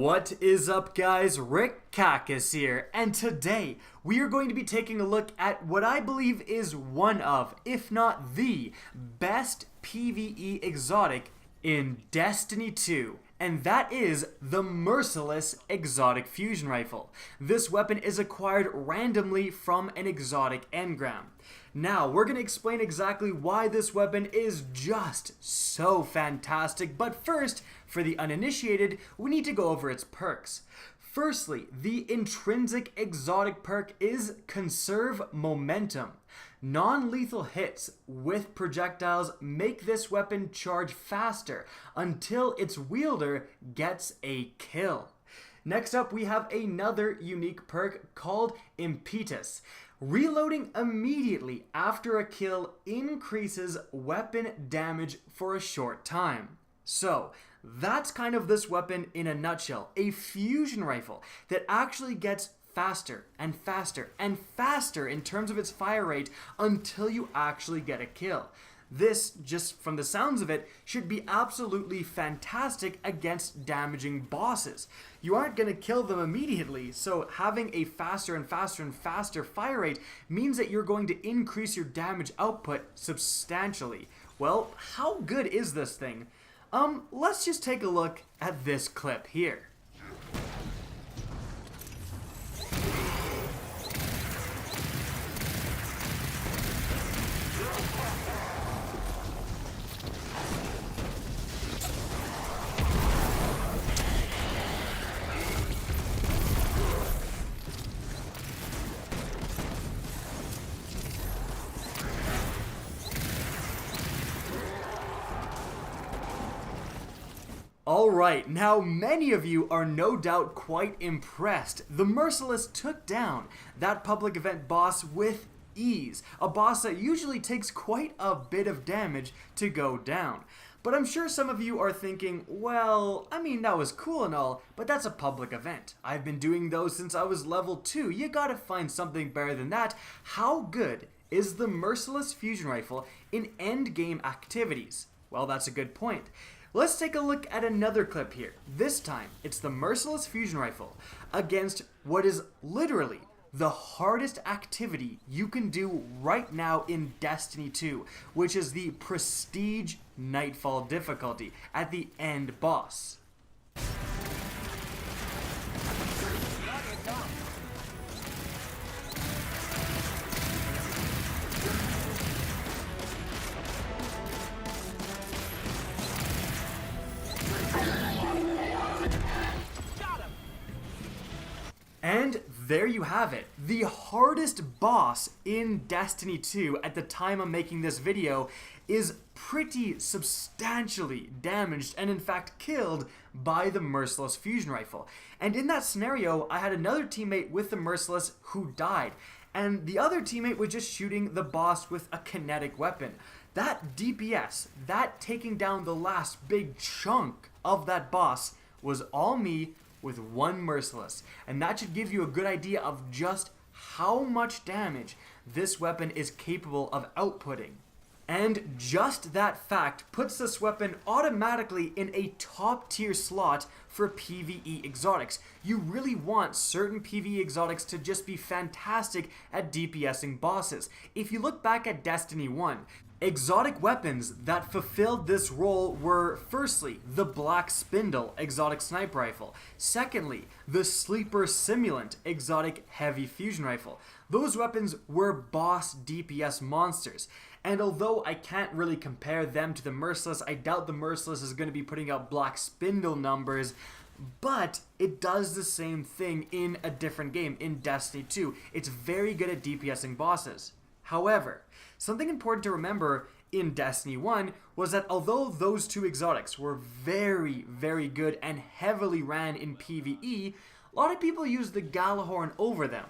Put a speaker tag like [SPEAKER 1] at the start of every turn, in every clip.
[SPEAKER 1] What is up, guys? Rick Cacus here, and today we are going to be taking a look at what I believe is one of, if not the, best PvE exotic in Destiny 2, and that is the Merciless Exotic Fusion Rifle. This weapon is acquired randomly from an exotic engram. Now, we're going to explain exactly why this weapon is just so fantastic, but first, for the uninitiated, we need to go over its perks. Firstly, the intrinsic exotic perk is Conserve Momentum. Non-lethal hits with projectiles make this weapon charge faster until its wielder gets a kill. Next up, we have another unique perk called Impetus. Reloading immediately after a kill increases weapon damage for a short time. So, that's kind of this weapon in a nutshell. A fusion rifle that actually gets faster and faster and faster in terms of its fire rate until you actually get a kill. This, just from the sounds of it, should be absolutely fantastic against damaging bosses. You aren't going to kill them immediately, so having a faster and faster and faster fire rate means that you're going to increase your damage output substantially. Well, how good is this thing? Let's just take a look at this clip here. Alright, now many of you are no doubt quite impressed. The Merciless took down that public event boss with ease, a boss that usually takes quite a bit of damage to go down. But I'm sure some of you are thinking, well, I mean, that was cool and all, but that's a public event. I've been doing those since I was level 2. You gotta find something better than that. How good is the Merciless Fusion Rifle in endgame activities? Well, that's a good point. Let's take a look at another clip here. This time, it's the Merciless Fusion Rifle against what is literally the hardest activity you can do right now in Destiny 2, which is the Prestige Nightfall difficulty at the end boss. And there you have it. The hardest boss in Destiny 2 at the time I'm making this video is pretty substantially damaged and in fact killed by the Merciless Fusion Rifle. And in that scenario, I had another teammate with the Merciless who died, and the other teammate was just shooting the boss with a kinetic weapon. That DPS, that taking down the last big chunk of that boss, was all me with one Merciless, and that should give you a good idea of just how much damage this weapon is capable of outputting. And just that fact puts this weapon automatically in a top tier slot for PvE exotics. You really want certain PvE exotics to just be fantastic at DPSing bosses. If you look back at Destiny 1, exotic weapons that fulfilled this role were, firstly, the Black Spindle exotic sniper rifle. Secondly, the Sleeper Simulant exotic heavy fusion rifle. Those weapons were Boss DPS monsters. And although I can't really compare them to the Merciless, I doubt the Merciless is going to be putting out Black Spindle numbers, but it does the same thing in a different game, in Destiny 2. It's very good at DPSing bosses. However, something important to remember in Destiny 1 was that although those two exotics were very, very good and heavily ran in PvE, a lot of people used the Gjallarhorn over them.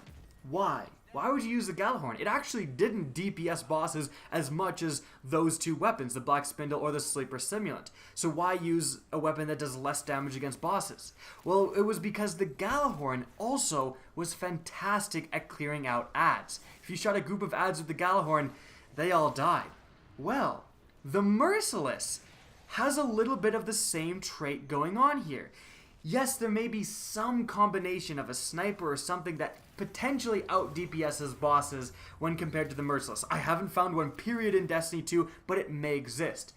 [SPEAKER 1] Why? Why would you use the Gjallarhorn? It actually didn't DPS bosses as much as those two weapons, the Black Spindle or the Sleeper Simulant. So why use a weapon that does less damage against bosses? Well, it was because the Gjallarhorn also was fantastic at clearing out adds. If you shot a group of adds with the Gjallarhorn, they all died. Well, the Merciless has a little bit of the same trait going on here. Yes, there may be some combination of a sniper or something that potentially out DPS's bosses when compared to the Merciless. I haven't found one period in Destiny 2, but it may exist.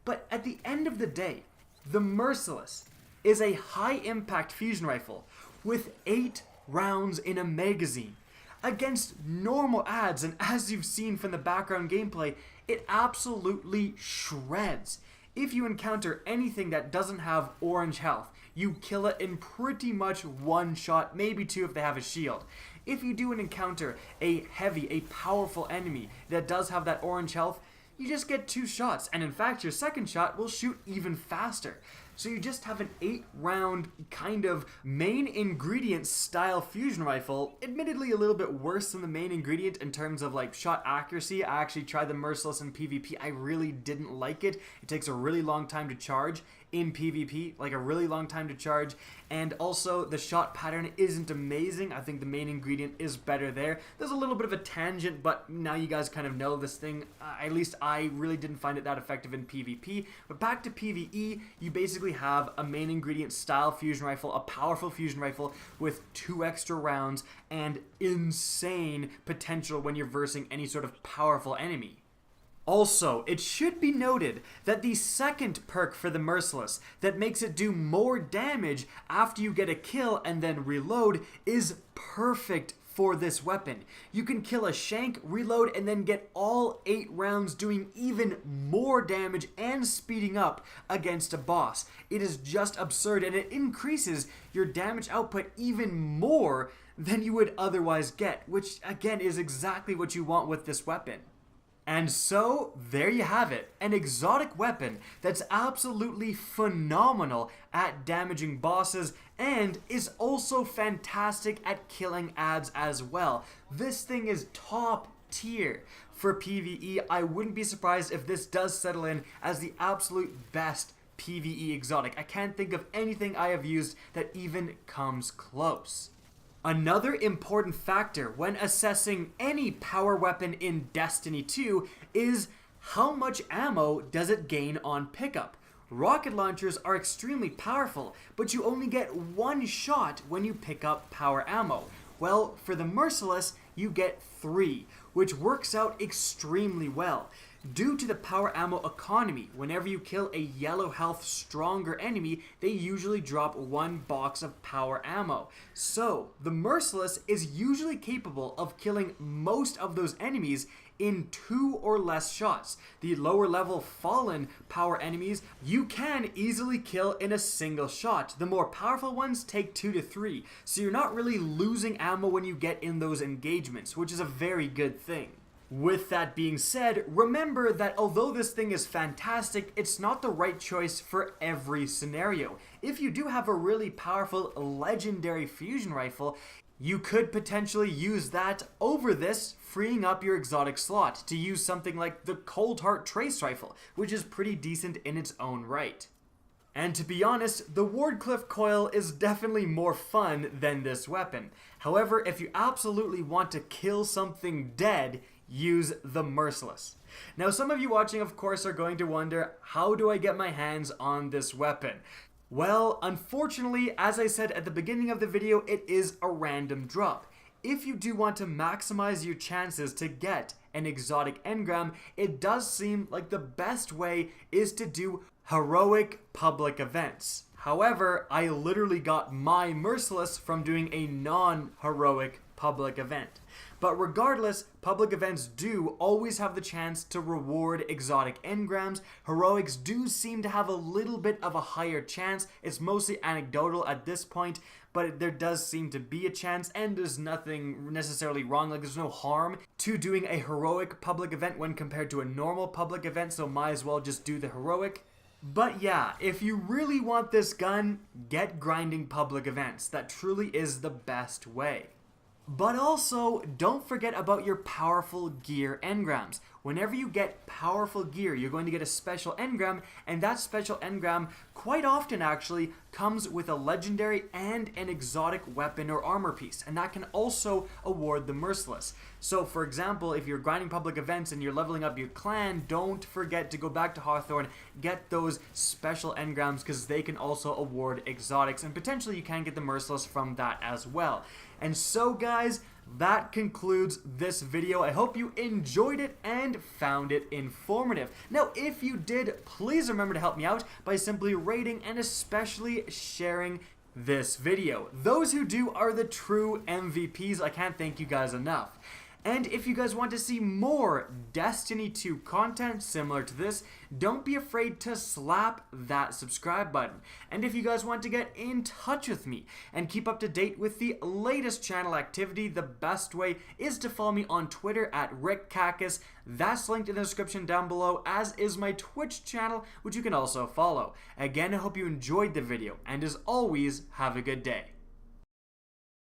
[SPEAKER 1] But at the end of the day, the Merciless is a high impact fusion rifle with 8 rounds in a magazine against normal adds, and as you've seen from the background gameplay, it absolutely shreds. If you encounter anything that doesn't have orange health, you kill it in pretty much one shot, maybe two if they have a shield. If you do encounter a heavy, a powerful enemy that does have that orange health, you just get 2 shots, and in fact your second shot will shoot even faster. So you just have an 8-round kind of main ingredient style fusion rifle, admittedly a little bit worse than the main ingredient in terms of like shot accuracy. I actually tried the Merciless in PvP. I really didn't like it. It takes a really long time to charge in PvP, like a really long time to charge, and also the shot pattern isn't amazing. I think the main ingredient is better there. There's a little bit of a tangent, but now you guys kind of know this thing. At least I really didn't find it that effective in PvP. But back to PvE, you basically have a main ingredient style fusion rifle, a powerful fusion rifle with 2 extra rounds and insane potential when you're versing any sort of powerful enemy. Also, it should be noted that the second perk for the Merciless that makes it do more damage after you get a kill and then reload is perfect for this weapon. You can kill a shank, reload, and then get all 8 rounds doing even more damage and speeding up against a boss. It is just absurd, and it increases your damage output even more than you would otherwise get, which again is exactly what you want with this weapon. And so, there you have it, an exotic weapon that's absolutely phenomenal at damaging bosses and is also fantastic at killing adds as well. This thing is top tier for PvE. I wouldn't be surprised if this does settle in as the absolute best PvE exotic. I can't think of anything I have used that even comes close. Another important factor when assessing any power weapon in Destiny 2 is how much ammo does it gain on pickup. Rocket launchers are extremely powerful, but you only get 1 shot when you pick up power ammo. Well, for the Merciless, you get 3, which works out extremely well. Due to the power ammo economy, whenever you kill a yellow health stronger enemy, they usually drop 1 box of power ammo. So, the Merciless is usually capable of killing most of those enemies in 2 or less shots. The lower level fallen power enemies you can easily kill in a single shot. The more powerful ones take 2 to 3, so you're not really losing ammo when you get in those engagements, which is a very good thing. With that being said, remember that although this thing is fantastic, it's not the right choice for every scenario. If you do have a really powerful legendary fusion rifle, you could potentially use that over this, freeing up your exotic slot to use something like the Colheart trace rifle, which is pretty decent in its own right. And to be honest, the Wardcliff Coil is definitely more fun than this weapon. However, if you absolutely want to kill something dead, use the Merciless. Now, some of you watching, of course, are going to wonder, how do I get my hands on this weapon? Well, unfortunately, as I said at the beginning of the video, it is a random drop. If you do want to maximize your chances to get an exotic engram, it does seem like the best way is to do heroic public events. However, I literally got my Merciless from doing a non-heroic public event. But regardless, public events do always have the chance to reward exotic engrams. Heroics do seem to have a little bit of a higher chance. It's mostly anecdotal at this point, but there does seem to be a chance, and there's nothing necessarily wrong. Like, there's no harm to doing a heroic public event when compared to a normal public event, so might as well just do the heroic. But yeah, if you really want this gun, get grinding public events. That truly is the best way. But also, don't forget about your powerful gear engrams. whenever you get powerful gear, you're going to get a special engram, and that special engram quite often actually comes with a legendary and an exotic weapon or armor piece, and that can also award the Merciless. So for example, if you're grinding public events and you're leveling up your clan, don't forget to go back to Hawthorne, get those special engrams, because they can also award exotics, and potentially you can get the Merciless from that as well. And so guys, that concludes this video. I hope you enjoyed it and found it informative. Now, if you did, please remember to help me out by simply rating and especially sharing this video. Those who do are the true MVPs. I can't thank you guys enough. And if you guys want to see more Destiny 2 content similar to this, don't be afraid to slap that subscribe button. And if you guys want to get in touch with me and keep up to date with the latest channel activity, the best way is to follow me on Twitter at RickCacus. That's linked in the description down below, as is my Twitch channel, which you can also follow. Again, I hope you enjoyed the video, and as always, have a good day.